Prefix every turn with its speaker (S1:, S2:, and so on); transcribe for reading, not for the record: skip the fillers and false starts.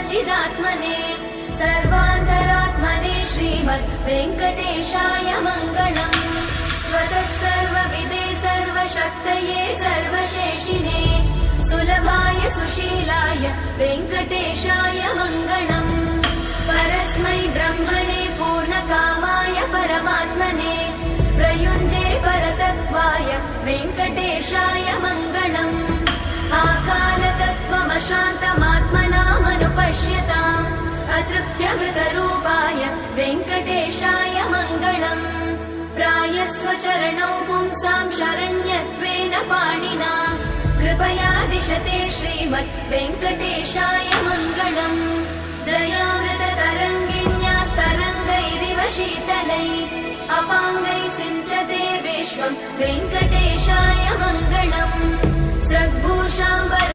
S1: चिदात्मने सर्वान्तरात्मने श्रीमद् वेङ्कटेशाय मङ्गलम्। स्वतः सर्वविदे सर्वशक्तये सर्वशेषिने सुलभाय सुशीलाय वेङ्कटेशाय मङ्गलम्। परस्मै ब्रह्मणे पूर्णकामाय परमात्मने प्रयुञ्जे परतत्त्वाय वेङ्कटेशाय मङ्गलम्। आकालतत्त्वमशान्तमात्मनामनुपश्यताम् अतृप्त्यमृतरूपाय वेङ्कटेशाय मङ्गलम्। प्रायस्वचरणौ पुंसां शरण्यत्वेन पाणिना कृपया दिशते श्रीमद् वेङ्कटेशाय मङ्गलम्। दयामृततरङ्गिण्यास्तरङ्गैरिव शीतलै अपाङ्गैः सिञ्चते विश्वं वेङ्कटेशाय मङ्गलम्। स्रग्भूषाम्बर